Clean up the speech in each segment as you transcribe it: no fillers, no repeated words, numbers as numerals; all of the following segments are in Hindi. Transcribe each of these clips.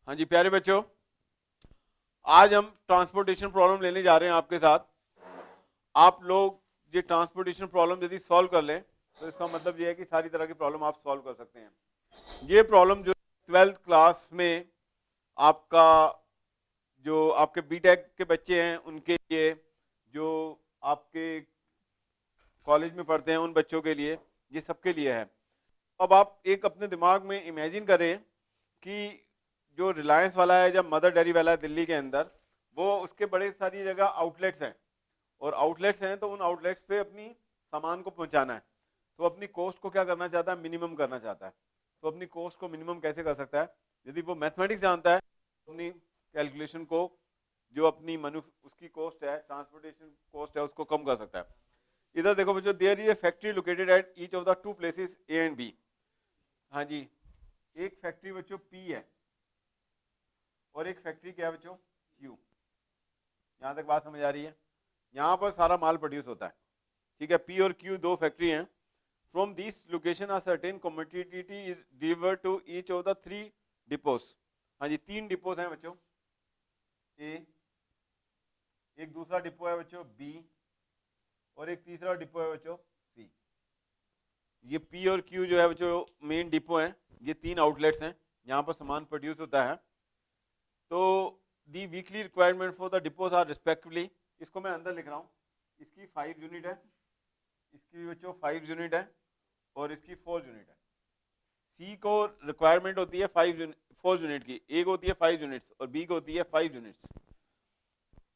हाँ जी प्यारे बच्चों, आज हम ट्रांसपोर्टेशन प्रॉब्लम लेने जा रहे हैं आपके साथ। आप लोग ये ट्रांसपोर्टेशन प्रॉब्लम यदि सॉल्व कर लें तो इसका मतलब ये है कि सारी तरह की प्रॉब्लम आप सॉल्व कर सकते हैं। ये प्रॉब्लम जो 12th क्लास में आपका जो आपके बीटेक के बच्चे हैं उनके लिए, जो आपके कॉलेज में पढ़ते हैं उन बच्चों के लिए, ये सबके लिए है। अब आप एक अपने दिमाग में इमेजिन करें कि जो रिलायंस वाला है, जब मदर डेयरी वाला है दिल्ली के अंदर, वो उसके बड़े सारी जगह आउटलेट्स हैं और आउटलेट्स हैं तो उन आउटलेट्स पे अपनी सामान को पहुंचाना है, तो अपनी कॉस्ट को क्या करना चाहता है, मिनिमम करना चाहता है। तो अपनी कॉस्ट को मिनिमम कैसे कर सकता है? यदि वो मैथमेटिक्स जानता है तो अपनी कैलकुलेशन को, जो अपनी उसकी कॉस्ट है, ट्रांसपोर्टेशन कॉस्ट है, उसको कम कर सकता है। इधर देखो बच्चों, there is a factory located at each of the two places A and B. हाँ जी, एक फैक्ट्री बच्चों पी है और एक फैक्ट्री क्या है बच्चों, क्यू। यहां तक बात समझ आ रही है? यहां पर सारा माल प्रोड्यूस होता है, ठीक है। पी और क्यू दो फैक्ट्री हैं। From this location a certain commodity is deliver to each of the three depots. हाँ जी, तीन डिपोस हैं बच्चों, ए, एक दूसरा डिपो है बच्चों बी, और एक तीसरा डिपो है बच्चों सी। ये पी और क्यू जो है बच्चों मेन डिपो हैं, ये तीन आउटलेट्स हैं, यहाँ पर सामान प्रोड्यूस होता है। तो the weekly requirement for the depots are respectively, इसको मैं अंदर लिख रहा हूँ, इसकी 5 यूनिट है, इसकी बच्चों 5 यूनिट है और इसकी 4 यूनिट है। सी को रिक्वायरमेंट होती है 4 यूनिट की, ए को होती है 5 यूनिट्स और बी को होती है 5 यूनिट्स।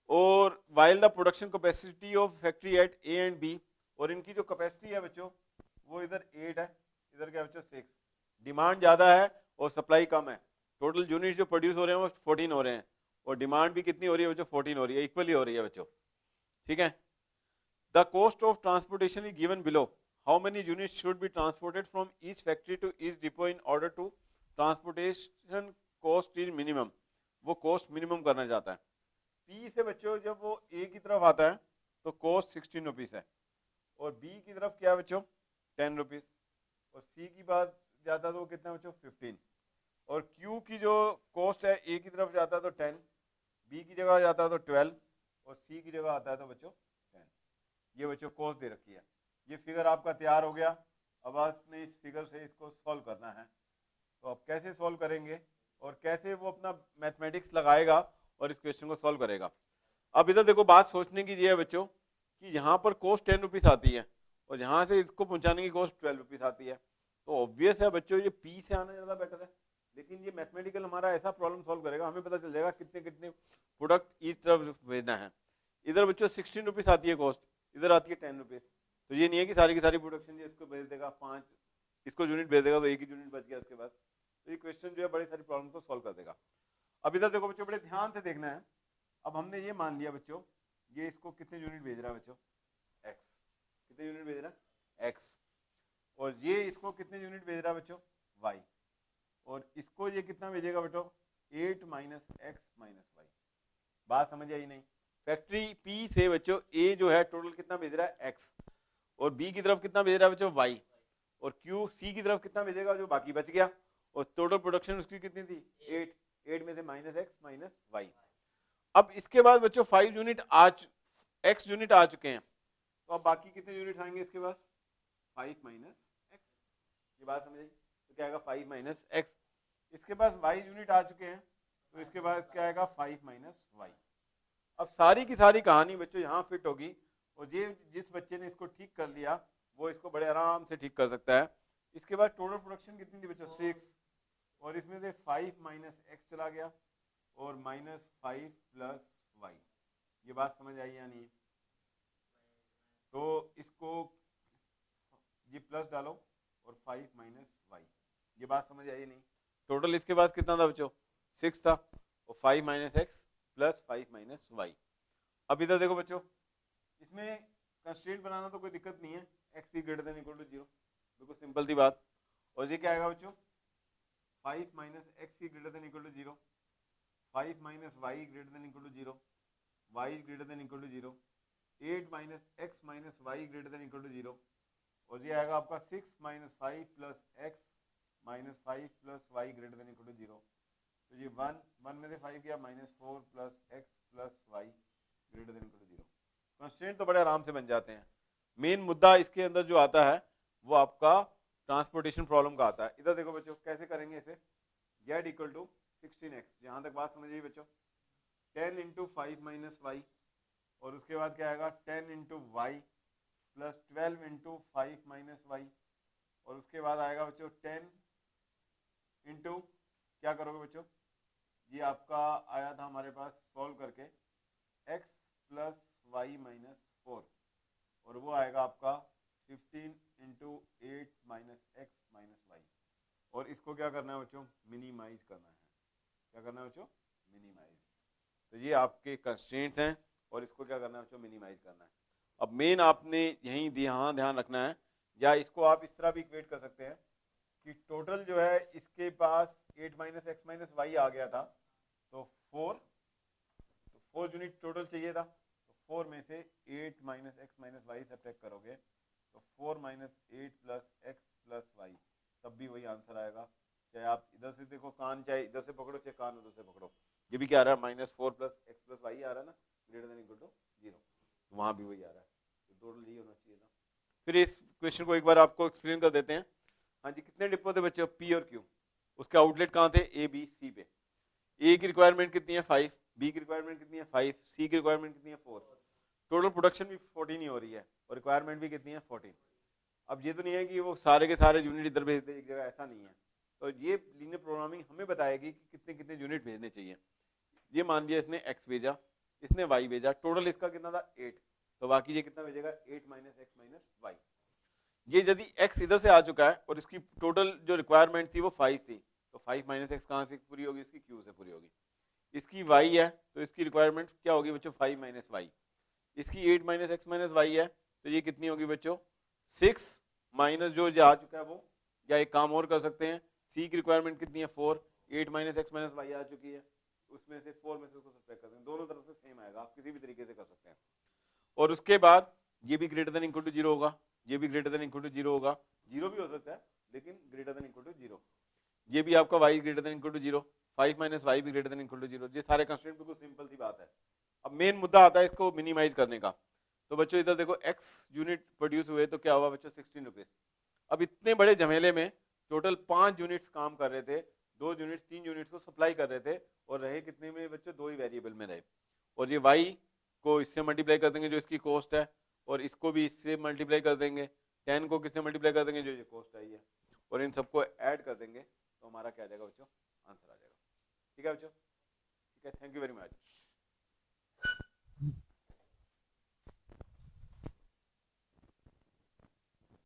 और while the production capacity of factory at A and B, और इनकी जो कैपेसिटी है बच्चों वो इधर 8 है, इधर क्या बच्चों 6। डिमांड ज्यादा है और सप्लाई कम है। टोटल यूनिट जो प्रोड्यूस हो रहे हैं वो 14 हो रहे हैं और डिमांड भी कितनी हो रही है बच्चों, 14 हो रही है, इक्वली हो रही है बच्चों, ठीक है। The cost of transportation is given below. How many unit should be transported from each factory to each depot in order to transportation cost is minimum. वो कॉस्ट मिनिमम करना चाहता है। पी से बच्चों जब वो ए की तरफ आता है तो कॉस्ट 16 रुपीज है, और बी की तरफ क्या है बच्चों 10 रुपीज, और सी की बात जाता है तो कितना है बच्चों 15, और क्यू की जो कॉस्ट है ए की तरफ जाता है तो 10, बी की जगह जाता है तो 12, और सी की जगह आता है तो बच्चों 10। ये बच्चों कॉस्ट दे रखी है। ये फिगर आपका तैयार हो गया। अब आपने इस फिगर से इसको सॉल्व करना है। तो आप कैसे सॉल्व करेंगे और कैसे वो अपना मैथमेटिक्स लगाएगा और इस क्वेश्चन को सॉल्व करेगा। अब इधर देखो, बात सोचने की ये है बच्चों कि यहाँ पर कॉस्ट 10 रुपीज आती है और यहाँ से इसको पहुंचाने की कॉस्ट 12 रुपीज आती है। तो ऑब्वियस है बच्चों ये पी से आना ज्यादा बेटर है, लेकिन ये मैथमेटिकल हमारा ऐसा प्रॉब्लम सॉल्व करेगा, हमें पता चल जाएगा कितने कितने प्रोडक्ट इस तरफ भेजना है। इधर बच्चों 16 रुपीज आती है कॉस्ट, इधर आती है 10 रुपीज। तो ये नहीं है कि सारी की सारी प्रोडक्शन ये इसको भेज देगा 5, इसको यूनिट भेज देगा तो एक ही यूनिट बच गया उसके बाद। तो ये क्वेश्चन जो है बड़ी सारी प्रॉब्लम को सॉल्व कर देगा। अब इधर देखो बच्चों, बड़े ध्यान से देखना है। अब हमने ये मान लिया बच्चों, ये इसको कितने यूनिट भेज रहा है बच्चों, एक्स। कितने यूनिट भेज रहा है, एक्स। और ये इसको कितने यूनिट भेज रहा है बच्चों, वाई। और इसको ये कितना भेजेगा बच्चों, 8 माइनस एक्स माइनस वाई। बात समझ आई नहीं? फैक्ट्री पी से बच्चों ए जो है टोटल कितना भेज रहा है, एक्स, और बी की तरफ कितना भेज रहा है बच्चों, वाई, और क्यू सी की तरफ कितना भेजेगा, जो बाकी बच गया। और टोटल प्रोडक्शन उसकी कितनी थी, 8, 8 में से माइनस एक्स माइनस वाई। अब इसके बाद बच्चों 5 यूनिट एक्स यूनिट आ चुके हैं, तो अब बाकी कितने यूनिट आएंगे इसके पास, 5 माइनस एक्स। ये बात समझ आई? तो क्या आएगा 5 माइनस एक्स। इसके पास वाई यूनिट आ चुके हैं, तो इसके बाद क्या आएगा 5 माइनस वाई। अब सारी की सारी कहानी बच्चों यहाँ फिट होगी, और ये जिस बच्चे ने इसको ठीक कर लिया वो इसको बड़े आराम से ठीक कर सकता है। इसके बाद टोटल प्रोडक्शन कितनी थी बच्चों, 6, और इसमें से 5 माइनस एक्स चला गया और माइनस 5 प्लस वाई। ये बात समझ आई या नहीं? तो इसको ये प्लस डालो और 5 माइनस वाई। ये बात समझ आई नहीं? टोटल इसके पास कितना था बच्चों, 6 था, और 5 minus x plus 5 minus y. अब इधर देखो बच्चों, इसमें कंस्ट्रेंट बनाना तो कोई दिक्कत नहीं है, x is greater than equal to 0, बिल्कुल सिंपल सी बात। और ये क्या आएगा बच्चों, 5 minus x is greater than equal to 0, 5 minus y greater than equal to 0, y greater than equal to 0, 8 minus x minus y greater than equal to 0, और ये आएगा आपका 6 minus 5 plus x minus 5 plus y greater than equal to 0। तो ये 1 में से 5 गया -4 plus x plus y greater than equal to 0। Constraint तो बड़े आराम से बन जाते हैं। मेन मुद्दा इसके अंदर जो आता है वो आपका ट्रांसपोर्टेशन प्रॉब्लम का आता है। इधर देखो बच्चों कैसे करेंगे इसे, z इक्वल टू 16x, यहाँ तक बात समझिए बच्चों, 10 इंटू 5 माइनस वाई, और उसके बाद क्या आएगा 10 into y plus 12 into 5 minus y, और उसके बाद आएगा बच्चों 10 इंटू, क्या करोगे बच्चों, ये आपका आया था हमारे पास सॉल्व करके x प्लस वाई माइनस 4, और वो आएगा आपका 15 into 8 minus x minus y, और इसको क्या करना है बच्चों, मिनिमाइज करना है। क्या करना है बच्चों, मिनिमाइज। तो ये आपके कंस्ट्रेंट्स हैं और इसको क्या करना है बच्चों, मिनिमाइज करना है। अब मेन आपने यही ध्यान रखना है, या इसको आप इस तरह भी इक्वेट कर सकते हैं कि टोटल जो है इसके पास 8 माइनस एक्स माइनस वाई आ गया था, तो 4 यूनिट टोटल चाहिए था, तो 4 में से 8 minus x minus y subtract करोगे तो 4 minus 8 plus x plus y, तब भी वही आंसर आएगा। चाहे आप इधर से देखो कान, चाहे इधर से पकड़ो चाहे कान उधर से पकड़ो, ये भी क्या आ रहा है, -4 प्लस एक्स प्लस वाई आ रहा है ना, ग्रेटर देन इक्वल टू 0, वहां भी वही आ रहा है, तो टोटल यही होना चाहिए था। फिर इस क्वेश्चन को एक बार आपको एक्सप्लेन कर देते हैं। हाँ जी, कितने डिपो थे बच्चे, पी और क्यू, उसके आउटलेट कहाँ थे, ए बी सी पे। ए की रिक्वायरमेंट कितनी है 5, बी की रिक्वायरमेंट कितनी है 5, सी की रिक्वायरमेंट कितनी है 4, टोटल प्रोडक्शन भी 14 ही हो रही है और रिक्वायरमेंट भी कितनी है 14। अब ये तो नहीं है कि वो सारे के सारे यूनिट इधर भेज दे एक जगह, ऐसा नहीं है। तो ये लीनियर प्रोग्रामिंग हमें बताएगी कि कितने कितने यूनिट भेजने चाहिए। ये मान लिया इसने x भेजा, इसने y भेजा, टोटल इसका कितना था 8, तो बाकी ये कितना भेजेगा 8 माइनस एक्स माइनस वाई। ये यदि x इधर से आ चुका है और इसकी टोटल जो रिक्वायरमेंट थी वो 5 थी, तो 5 माइनस एक्स कहाँ से पूरी होगी, इसकी q से पूरी होगी। इसकी y है तो इसकी रिक्वायरमेंट क्या होगी बच्चों, 5 माइनस वाई। इसकी 8 माइनस एक्स माइनस वाई है, तो ये कितनी होगी बच्चों 6 माइनस जो आ चुका है वो, या एक काम और कर सकते हैं, सी की रिक्वायरमेंट कितनी है 4, 8 माइनस एक्स माइनस वाई आ चुकी है, उसमें से 4 में से उसको सब्ट्रैक्ट कर देंगे, दोनों तरफ से सेम आएगा, आप किसी भी तरीके से कर सकते हैं। और उसके बाद ये भी ग्रेटर देन इक्वल टू 0 होगा, ये भी ग्रेटर देन इक्वल टू 0 होगा, 0 भी हो सकता है लेकिन ग्रेटर देन इक्वल टू 0। ये भी आपका y greater than equal to 0, 5 minus y भी ग्रेटर देन इक्वल टू 0। ये सारे कंस्ट्रेंट बिल्कुल सिंपल सी बात है। अब मेन मुद्दा आता है इसको मिनिमाइज करने का। तो बच्चों इधर देखो x यूनिट प्रोड्यूस हुए तो क्या हुआ बच्चों 16 रुपीज। अब इतने बड़े झमेले में टोटल 5 यूनिट्स काम कर रहे थे, 2 यूनिट्स 3 यूनिट्स को सप्लाई कर रहे थे, और रहे कितने में बच्चों 2 ही वेरिएबल में रहे। और ये y को इससे मल्टीप्लाई कर देंगे जो इसकी कॉस्ट है, और इसको भी इससे मल्टीप्लाई कर देंगे, 10 को किससे मल्टीप्लाई कर देंगे जो ये कॉस्ट आई है, और इन सबको ऐड कर देंगे तो हमारा क्या आ जाएगा बच्चों, आंसर आ जाएगा। ठीक है बच्चों, ठीक है, थैंक यू वेरी मच।